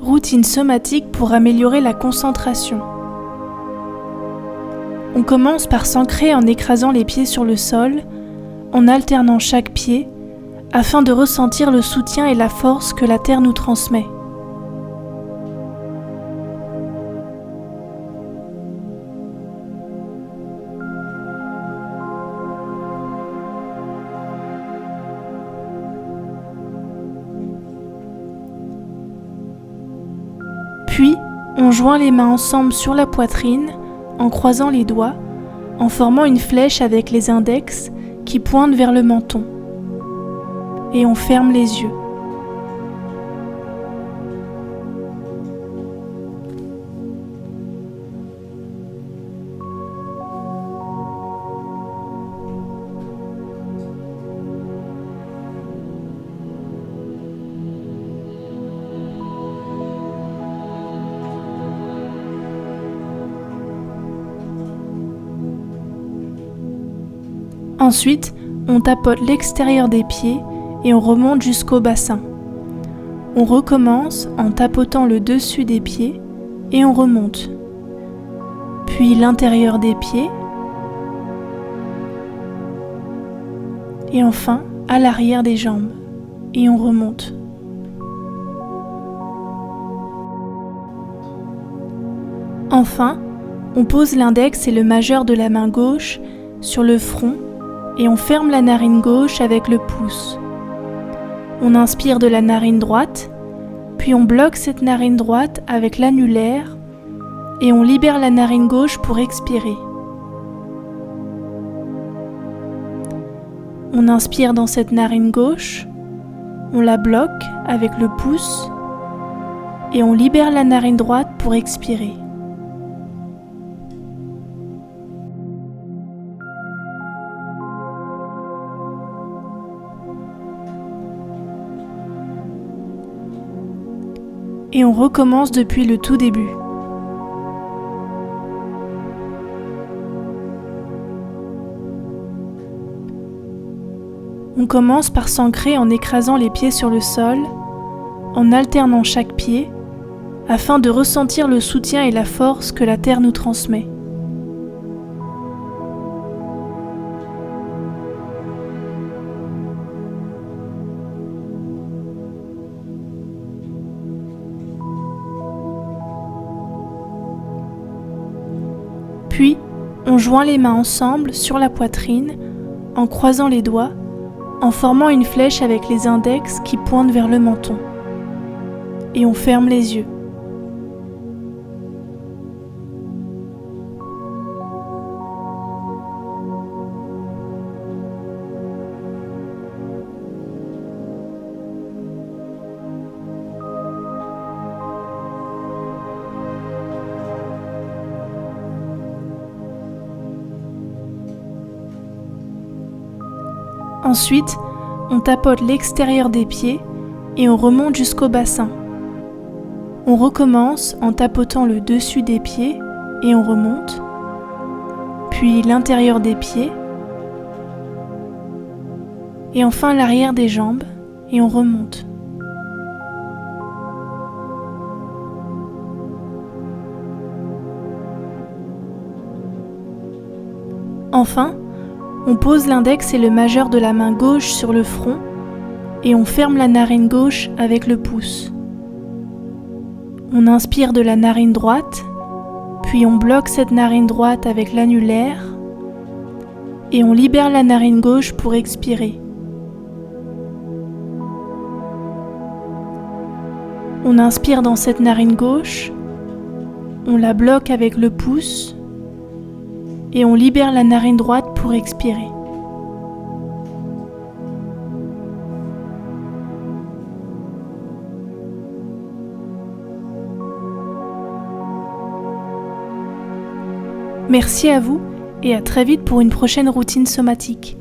Routine somatique pour améliorer la concentration. On commence par s'ancrer en écrasant les pieds sur le sol, en alternant chaque pied, afin de ressentir le soutien et la force que la terre nous transmet. Puis, on joint les mains ensemble sur la poitrine, en croisant les doigts, en formant une flèche avec les index qui pointent vers le menton. Et on ferme les yeux. Ensuite, on tapote l'extérieur des pieds et on remonte jusqu'au bassin. On recommence en tapotant le dessus des pieds et on remonte. Puis l'intérieur des pieds. Et enfin, à l'arrière des jambes. Et on remonte. Enfin, on pose l'index et le majeur de la main gauche sur le front et on ferme la narine gauche avec le pouce. On inspire de la narine droite, puis on bloque cette narine droite avec l'annulaire et on libère la narine gauche pour expirer. On inspire dans cette narine gauche, on la bloque avec le pouce et on libère la narine droite pour expirer. Et on recommence depuis le tout début. On commence par s'ancrer en écrasant les pieds sur le sol, en alternant chaque pied, afin de ressentir le soutien et la force que la terre nous transmet. Puis, on joint les mains ensemble sur la poitrine, en croisant les doigts, en formant une flèche avec les index qui pointent vers le menton. Et on ferme les yeux. Ensuite, on tapote l'extérieur des pieds et on remonte jusqu'au bassin. On recommence en tapotant le dessus des pieds et on remonte, puis l'intérieur des pieds, et enfin l'arrière des jambes et on remonte. Enfin, on pose l'index et le majeur de la main gauche sur le front et on ferme la narine gauche avec le pouce. On inspire de la narine droite, puis on bloque cette narine droite avec l'annulaire et on libère la narine gauche pour expirer. On inspire dans cette narine gauche, on la bloque avec le pouce et on libère la narine droite pour expirer. Merci à vous et à très vite pour une prochaine routine somatique.